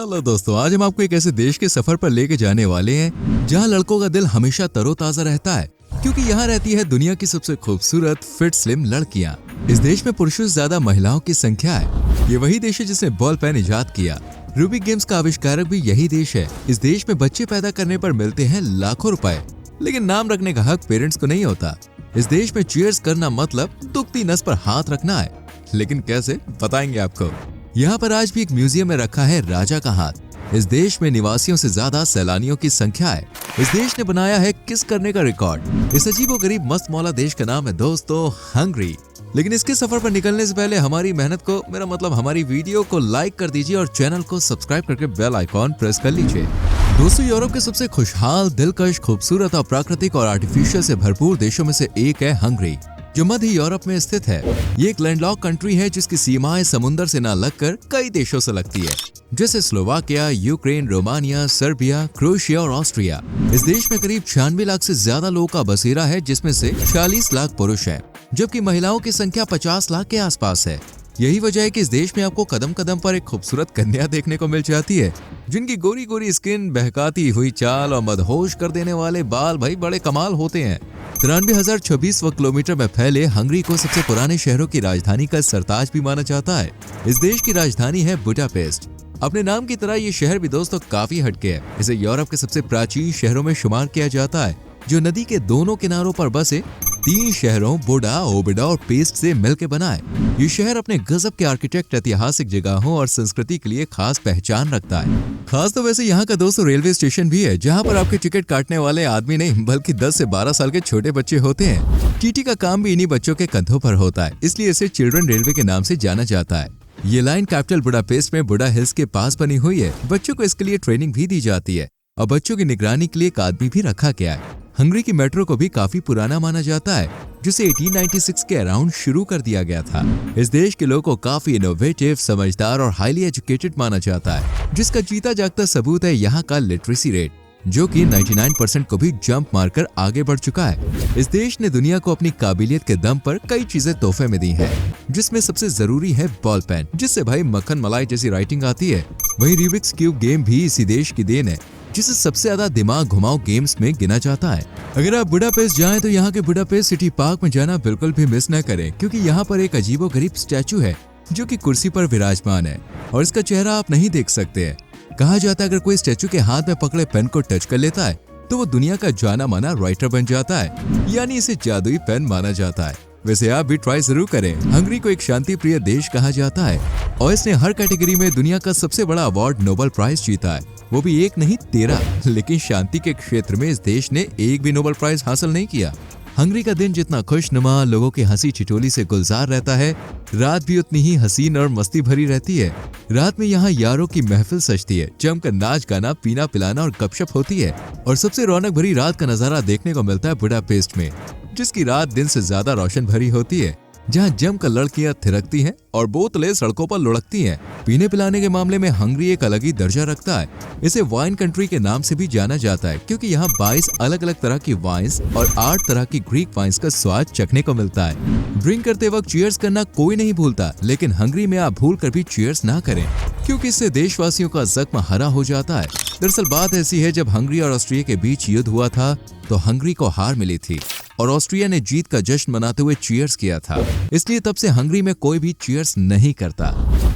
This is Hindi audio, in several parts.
हेलो दोस्तों, आज हम आपको एक ऐसे देश के सफर पर लेके जाने वाले हैं जहां लड़कों का दिल हमेशा तरोताजा रहता है, क्योंकि यहाँ रहती है दुनिया की सबसे खूबसूरत फिट स्लिम लड़कियां। इस देश में पुरुषों से ज्यादा महिलाओं की संख्या है। ये वही देश है जिसने बॉल पेन इजाद किया। रूबिक गेम्स का आविष्कारक भी यही देश है। इस देश में बच्चे पैदा करने पर मिलते हैं लाखों रुपए, लेकिन नाम रखने का हक पेरेंट्स को नहीं होता। इस देश में चीयर्स करना मतलब दुखती नस पर हाथ रखना है। लेकिन कैसे, बताएंगे आपको। यहाँ पर आज भी एक म्यूजियम में रखा है राजा का हाथ। इस देश में निवासियों से ज्यादा सैलानियों की संख्या है। इस देश ने बनाया है किस करने का रिकॉर्ड। इस अजीबोगरीब मस्त मौला देश का नाम है दोस्तों हंगरी। लेकिन इसके सफर पर निकलने से पहले हमारी मेहनत को, मेरा मतलब हमारी वीडियो को लाइक कर दीजिए और चैनल को सब्सक्राइब करके बेल आइकॉन प्रेस कर लीजिए। दोस्तों, यूरोप के सबसे खुशहाल, दिलकश, खूबसूरत और प्राकृतिक और आर्टिफिशियल से भरपूर देशों में से एक है हंगरी, जो मध्य यूरोप में स्थित है। ये एक लैंडलॉक कंट्री है जिसकी सीमाएं समुद्र से न लगकर कई देशों से लगती है, जैसे Slovakia, Ukraine, Romania, Serbia, Croatia और ऑस्ट्रिया। इस देश में करीब 96 लाख से ज्यादा लोगों का बसेरा है, जिसमें से 40 लाख पुरुष हैं, जबकि महिलाओं की संख्या 50 लाख के आसपास है। यही वजह है कि इस देश में आपको कदम कदम पर एक खूबसूरत कन्या देखने को मिल जाती है, जिनकी गोरी गोरी स्किन, बहकाती हुई चाल और मदहोश कर देने वाले बाल भाई बड़े कमाल होते हैं। 93,026 वर्ग किलोमीटर में फैले हंगरी को सबसे पुराने शहरों की राजधानी का सरताज भी माना जाता है। इस देश की राजधानी है बुडापेस्ट। अपने नाम की तरह ये शहर भी दोस्तों काफी हटके है। इसे यूरोप के सबसे प्राचीन शहरों में शुमार किया जाता है, जो नदी के दोनों किनारों पर बसे 3 शहरों बुडा, ओबिडा और पेस्ट से मिलकर बना है। ये शहर अपने गजब के आर्किटेक्ट, ऐतिहासिक जगहों और संस्कृति के लिए खास पहचान रखता है। खास तो वैसे यहाँ का दोस्तों रेलवे स्टेशन भी है, जहाँ पर आपके टिकट काटने वाले आदमी नहीं बल्कि 10 से 12 साल के छोटे बच्चे होते हैं। टीटी का काम भी इन्हीं बच्चों के कंधों पर होता है, इसलिए इसे चिल्ड्रन रेलवे के नाम से जाना जाता है। ये लाइन कैपिटल बुडापेस्ट में बुडा हिल्स के पास बनी हुई है। बच्चों को इसके लिए ट्रेनिंग भी दी जाती है और बच्चों की निगरानी के लिए एक आदमी भी रखा गया है। हंगरी की मेट्रो को भी काफी पुराना माना जाता है, जिसे 1896 के अराउंड शुरू कर दिया गया था। इस देश के लोगों को काफी इनोवेटिव, समझदार और हाईली एजुकेटेड माना जाता है, जिसका जीता जागता सबूत है यहाँ का लिटरेसी रेट, जो कि 99% को भी जंप मारकर आगे बढ़ चुका है। इस देश ने दुनिया को अपनी काबिलियत के दम पर कई चीजें तोहफे में दी हैं, जिसमें सबसे जरूरी है बॉल पेन, जिससे भाई मक्खन मलाई जैसी राइटिंग आती है। वहीं रूबिक्स क्यूब गेम भी इसी देश की देन है, जिसे सबसे ज्यादा दिमाग घुमाओ गेम्स में गिना जाता है। अगर आप बुडापेस्ट जाएं तो यहाँ के बुडापेस्ट सिटी पार्क में जाना बिल्कुल भी मिस न करें, क्योंकि यहाँ पर एक अजीबोगरीब स्टैचू है जो कि कुर्सी पर विराजमान है और इसका चेहरा आप नहीं देख सकते हैं। कहा जाता है अगर कोई स्टैचू के हाथ में पकड़े पेन को टच कर लेता है तो वो दुनिया का जाना माना राइटर बन जाता है, यानी इसे जादुई पेन माना जाता है। वैसे आप भी ट्राई जरूर करें। हंगरी को एक शांति प्रिय देश कहा जाता है और इसने हर कैटेगरी में दुनिया का सबसे बड़ा अवार्ड नोबेल प्राइज जीता है, वो भी एक नहीं 13। लेकिन शांति के क्षेत्र में इस देश ने एक भी नोबेल प्राइज हासिल नहीं किया। हंगरी का दिन जितना खुशनुमा, लोगों की हंसी ठिठोली से गुलजार रहता है, रात भी उतनी ही हसीन और मस्ती भरी रहती है। रात में यहाँ यारों की महफिल सजती है, जमकर नाच गाना, पीना पिलाना और गपशप होती है। और सबसे रौनक भरी रात का नजारा देखने को मिलता है बुडापेस्ट में, जिसकी रात दिन से ज्यादा रोशन भरी होती है, जहाँ जमकर लड़कियां थिरकती हैं और बोतलें सड़कों पर लुढ़कती हैं। पीने पिलाने के मामले में हंगरी एक अलग ही दर्जा रखता है। इसे वाइन कंट्री के नाम से भी जाना जाता है, क्योंकि यहाँ 22 अलग अलग तरह की वाइन्स और 8 तरह की ग्रीक वाइन्स का स्वाद चखने को मिलता है। ड्रिंक करते वक्त चीयर्स करना कोई नहीं भूलता, लेकिन हंगरी में आप भूल कर भी चीयर्स ना करें, क्योंकि इससे देशवासियों का जख्म हरा हो जाता है। दरअसल बात ऐसी है, जब हंगरी और ऑस्ट्रिया के बीच युद्ध हुआ था तो हंगरी को हार मिली थी और ऑस्ट्रिया ने जीत का जश्न मनाते हुए चीयर्स किया था। इसलिए तब से हंगरी में कोई भी चीयर्स नहीं करता।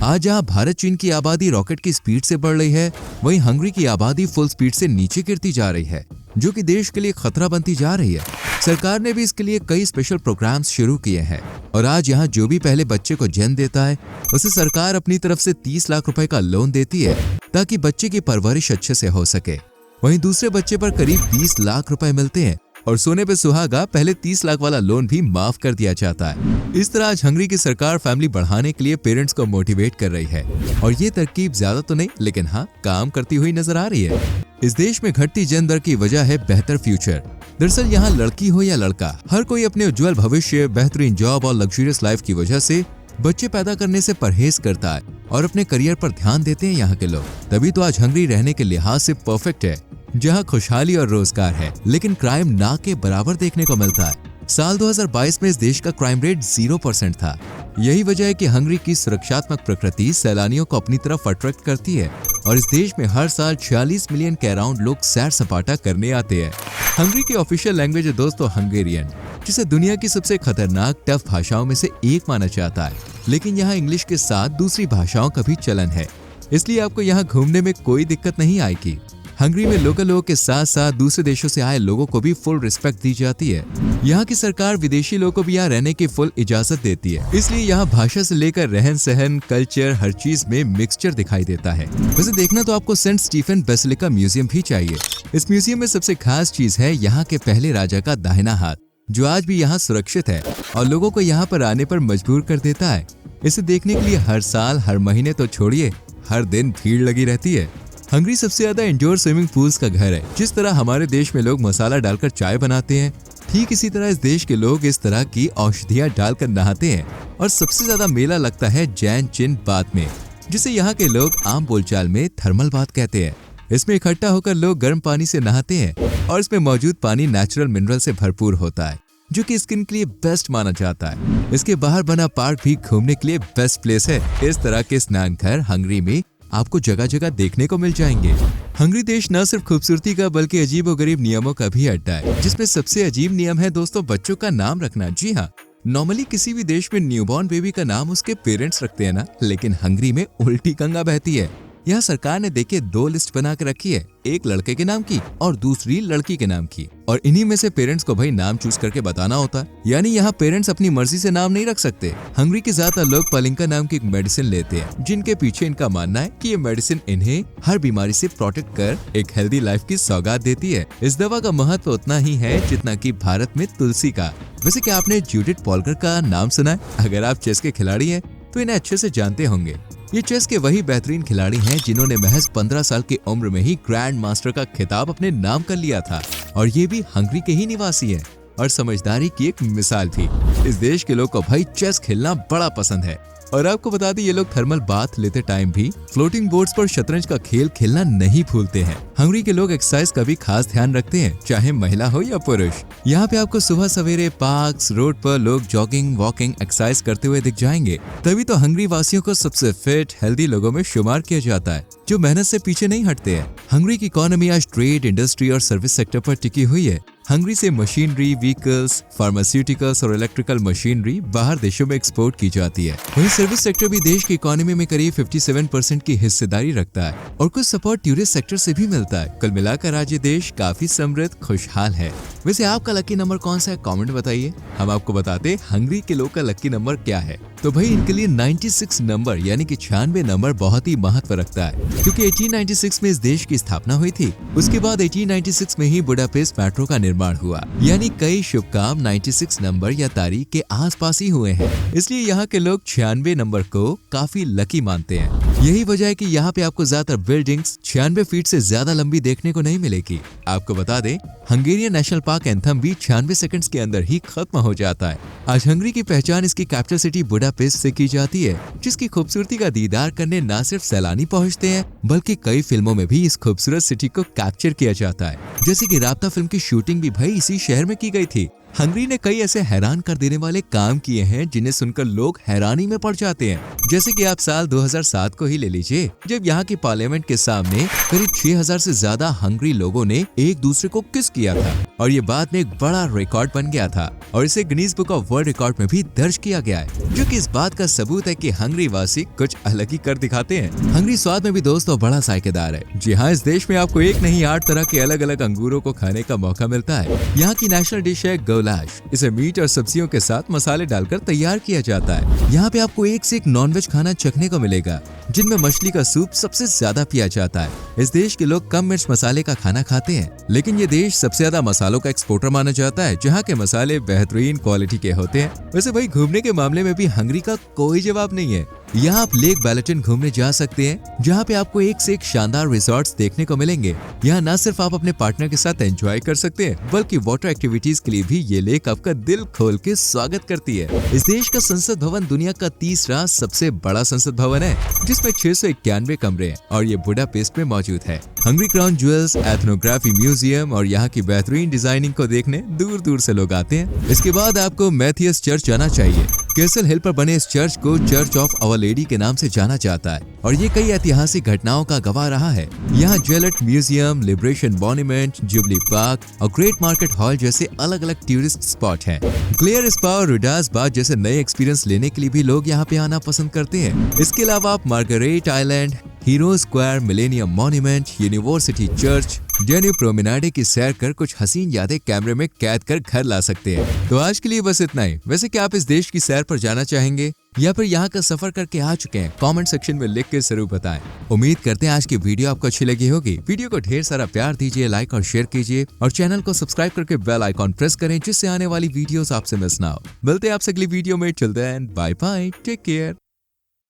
आज जहाँ भारत चीन की आबादी रॉकेट की स्पीड से बढ़ रही है, वहीं हंगरी की आबादी फुल स्पीड से नीचे गिरती जा रही है, जो कि देश के लिए खतरा बनती जा रही है। सरकार ने भी इसके लिए कई स्पेशल प्रोग्राम्स शुरू किए हैं और आज यहाँ जो भी पहले बच्चे को जन्म देता है उसे सरकार अपनी तरफ से 30 लाख रुपए का लोन देती है, ताकि बच्चे की परवरिश अच्छे से हो सके। वहीं दूसरे बच्चे पर करीब 20 लाख रुपए मिलते हैं और सोने पे सुहागा पहले 30 लाख वाला लोन भी माफ कर दिया जाता है। इस तरह आज हंगरी की सरकार फैमिली बढ़ाने के लिए पेरेंट्स को मोटिवेट कर रही है और ये तरकीब ज्यादा तो नहीं, लेकिन हाँ काम करती हुई नजर आ रही है। इस देश में घटती जन्म दर की वजह है बेहतर फ्यूचर। दरअसल यहाँ लड़की हो या लड़का, हर कोई अपने उज्जवल भविष्य, बेहतरीन जॉब और लग्जरियस लाइफ की वजह से बच्चे पैदा करने से परहेज करता है और अपने करियर पर ध्यान देते हैं यहाँ के लोग। तभी तो आज हंगरी रहने के लिहाज से परफेक्ट है, जहाँ खुशहाली और रोजगार है, लेकिन क्राइम ना के बराबर देखने को मिलता है। साल 2022 में इस देश का क्राइम रेट 0% था। यही वजह है कि हंगरी की सुरक्षात्मक प्रकृति सैलानियों को अपनी तरफ अट्रैक्ट करती है और इस देश में हर साल 46 मिलियन के अराउंड लोग सैर सपाटा करने आते हैं। हंगरी की ऑफिशियल लैंग्वेज है दोस्तों हंगेरियन, जिसे दुनिया की सबसे खतरनाक टफ भाषाओं में से एक माना जाता है। लेकिन यहाँ इंग्लिश के साथ दूसरी भाषाओं का भी चलन है, इसलिए आपको यहाँ घूमने में कोई दिक्कत नहीं आएगी। हंगरी में लोकल लोगों के साथ साथ दूसरे देशों से आए लोगों को भी फुल रिस्पेक्ट दी जाती है। यहाँ की सरकार विदेशी लोगों को भी यहाँ रहने की फुल इजाजत देती है, इसलिए यहाँ भाषा से लेकर रहन सहन कल्चर हर चीज में मिक्सचर दिखाई देता है। वैसे देखना तो आपको सेंट स्टीफन बेसिलिका म्यूजियम भी चाहिए। इस म्यूजियम में सबसे खास चीज है यहाँ के पहले राजा का दाहिना हाथ, जो आज भी यहाँ सुरक्षित है और लोगों को यहाँ पर आने पर मजबूर कर देता है। इसे देखने के लिए हर साल हर महीने तो छोड़िए हर दिन भीड़ लगी रहती है। हंगरी सबसे ज्यादा इंडोर स्विमिंग पूल्स का घर है। जिस तरह हमारे देश में लोग मसाला डालकर चाय बनाते हैं, ठीक इसी तरह इस देश के लोग इस तरह की औषधियाँ डालकर नहाते हैं। और सबसे ज्यादा मेला लगता है जैन चिन बाथ में, जिसे यहाँ के लोग आम बोलचाल में थर्मल बाथ कहते हैं। इसमें इकट्ठा होकर लोग गर्म पानी से नहाते हैं और इसमें मौजूद पानी नेचुरल मिनरल से भरपूर होता है, जो कि स्किन के लिए बेस्ट माना जाता है। इसके बाहर बना पार्क भी घूमने के लिए बेस्ट प्लेस है। इस तरह के स्नान घर हंगरी में आपको जगह जगह देखने को मिल जाएंगे। हंगरी देश न सिर्फ खूबसूरती का बल्कि अजीबोगरीब नियमों का भी अड्डा है, जिसमें सबसे अजीब नियम है दोस्तों बच्चों का नाम रखना। जी हाँ, नॉर्मली किसी भी देश में न्यूबॉर्न बेबी का नाम उसके पेरेंट्स रखते हैं ना, लेकिन हंगरी में उल्टी गंगा बहती है। यहाँ सरकार ने देखिए 2 लिस्ट बना के रखी है, एक लड़के के नाम की और दूसरी लड़की के नाम की, और इन्हीं में से पेरेंट्स को भाई नाम चूज करके बताना होता है। यानी यहाँ पेरेंट्स अपनी मर्जी से नाम नहीं रख सकते। हंगरी के ज्यादातर लोग पलिंका नाम की एक मेडिसिन लेते हैं, जिनके पीछे इनका मानना है कि ये मेडिसिन इन्हें हर बीमारी से प्रोटेक्ट कर एक हेल्दी लाइफ की सौगात देती है। इस दवा का महत्व उतना ही है जितना कि भारत में तुलसी का। वैसे क्या आपने जूडिथ पॉलगर का नाम सुना है? अगर आप चेस के खिलाड़ी हैं तो इन्हें अच्छे से जानते होंगे। ये चेस के वही बेहतरीन खिलाड़ी हैं जिन्होंने महज 15 साल की उम्र में ही ग्रैंड मास्टर का खिताब अपने नाम कर लिया था, और ये भी हंगरी के ही निवासी हैं और समझदारी की एक मिसाल थी। इस देश के लोग को भाई चेस खेलना बड़ा पसंद है। और आपको बता दें ये लोग थर्मल बाथ लेते टाइम भी फ्लोटिंग बोर्ड्स पर शतरंज का खेल खेलना नहीं भूलते हैं। हंगरी के लोग एक्सरसाइज का भी खास ध्यान रखते हैं, चाहे महिला हो या पुरुष। यहाँ पे आपको सुबह सवेरे पार्क्स रोड पर लोग जॉगिंग वॉकिंग एक्सरसाइज करते हुए दिख जाएंगे। तभी तो हंगरी वासियों को सबसे फिट हेल्दी लोगों में शुमार किया जाता है, जो मेहनत से पीछे नहीं हटते हैं। हंगरी की इकोनॉमी आज ट्रेड इंडस्ट्री और सर्विस सेक्टर पर टिकी हुई है। हंगरी से मशीनरी व्हीकल्स फार्मास्यूटिकल्स और इलेक्ट्रिकल मशीनरी बाहर देशों में एक्सपोर्ट की जाती है। वहीं सर्विस सेक्टर भी देश की इकोनॉमी में करीब 57% की हिस्सेदारी रखता है और कुछ सपोर्ट टूरिस्ट सेक्टर से भी मिलता है। कुल मिलाकर आज ये देश काफी समृद्ध खुशहाल है। वैसे आपका लकी नंबर कौन सा है? कमेंट बताइए, हम आपको बताते हंगरी के लोग का लकी नंबर क्या है। तो भाई इनके लिए 96 नंबर यानी कि 96 नंबर बहुत ही महत्व रखता है, क्योंकि 1896 में इस देश की स्थापना हुई थी। उसके बाद 1896 में ही बुडापेस्ट मेट्रो का निर्माण हुआ, यानी कई शुभ काम 96 नंबर या तारीख के आसपास ही हुए हैं। इसलिए यहाँ के लोग 96 नंबर को काफी लकी मानते हैं। यही वजह है कि यहाँ पे आपको ज्यादातर बिल्डिंग्स 96 फीट से ज्यादा लंबी देखने को नहीं मिलेगी। आपको बता दें हंगेरियन नेशनल पार्क एंथम भी 96 सेकंड्स के अंदर ही खत्म हो जाता है। आज हंगरी की पहचान इसकी कैपिटल सिटी बुडापेस्ट से की जाती है, जिसकी खूबसूरती का दीदार करने न सिर्फ सैलानी पहुंचते हैं बल्कि कई फिल्मों में भी इस खूबसूरत सिटी को कैप्चर किया जाता है। जैसे कि राब्ता फिल्म की शूटिंग भी भाई इसी शहर में की गई थी। हंगरी ने कई ऐसे हैरान कर देने वाले काम किए हैं जिन्हें सुनकर लोग हैरानी में पड़ जाते हैं। जैसे कि आप साल 2007 को ही ले लीजिए, जब यहाँ की पार्लियामेंट के सामने करीब 6000 से ज्यादा हंगरी लोगों ने एक दूसरे को किस किया था और ये बाद में एक बड़ा रिकॉर्ड बन गया था और इसे Guinness book of world record में भी दर्ज किया गया है, जो कि इस बात का सबूत है कि हंगरी वासी कुछ अलग ही कर दिखाते हैं। हंगरी स्वाद में भी दोस्तों बड़ा जायकेदार है। जी हाँ, इस देश में आपको एक नहीं 8 तरह के अलग अलग अंगूरों को खाने का मौका मिलता है। यहाँ की नेशनल डिश है गोलाश। इसे मीट और सब्जियों के साथ मसाले डालकर तैयार किया जाता है। यहाँ पे आपको एक से एक नॉनवेज खाना चखने को मिलेगा, जिनमें मछली का सूप सबसे ज्यादा पिया जाता है। इस देश के लोग कम मिर्च मसाले का खाना खाते हैं, लेकिन ये देश सबसे ज्यादा मसालों का एक्सपोर्टर माना जाता है, जहाँ के मसाले बेहतरीन क्वालिटी के होते हैं। वैसे भाई घूमने के मामले में भी हंगरी का कोई जवाब नहीं है। यहाँ आप लेक बैलेटन घूमने जा सकते हैं, जहाँ पे आपको एक से एक शानदार रिसोर्ट्स देखने को मिलेंगे। यहाँ न सिर्फ आप अपने पार्टनर के साथ एंजॉय कर सकते हैं, बल्कि वाटर एक्टिविटीज के लिए भी ये लेक आपका दिल खोल के स्वागत करती है। इस देश का संसद भवन दुनिया का तीसरा सबसे बड़ा संसद भवन है, जिसमें 691 कमरे हैं और ये बुडापेस्ट में मौजूद है। Hungary crown jewels, ethnography museum और यहाँ की बेहतरीन डिजाइनिंग को देखने दूर दूर से लोग आते हैं। इसके बाद आपको मैथियस चर्च जाना चाहिए। कैसल हिल पर बने इस चर्च को चर्च ऑफ आवर लेडी के नाम से जाना जाता है और ये कई ऐतिहासिक घटनाओं का गवाह रहा है। यहाँ जेलेट museum, liberation monument, jubilee park और ग्रेट मार्केट हॉल जैसे अलग अलग टूरिस्ट स्पॉट हैं। ग्लेयर स्पा और रिडास बाथ जैसे नए एक्सपीरियंस लेने के लिए भी लोग यहाँ पे आना पसंद करते हैं। इसके अलावा आप Margaret Island, Hero Square, Millennium Monument, University Church, Danube Promenade की सैर कर कुछ हसीन यादें कैमरे में कैद कर घर ला सकते हैं। तो आज के लिए बस इतना ही। वैसे क्या आप इस देश की सैर पर जाना चाहेंगे या फिर यहाँ का सफर करके आ चुके हैं? कमेंट सेक्शन में लिख के जरूर बताएं। उम्मीद करते हैं आज की वीडियो आपको अच्छी लगी होगी। वीडियो को ढेर सारा प्यार दीजिए, लाइक और शेयर कीजिए और चैनल को सब्सक्राइब करके बेल आइकॉन प्रेस करें, जिससे आने वाली वीडियोस आपसे मिस ना हो। मिलते हैं आपसे अगली वीडियो में। Till then bye bye, take care.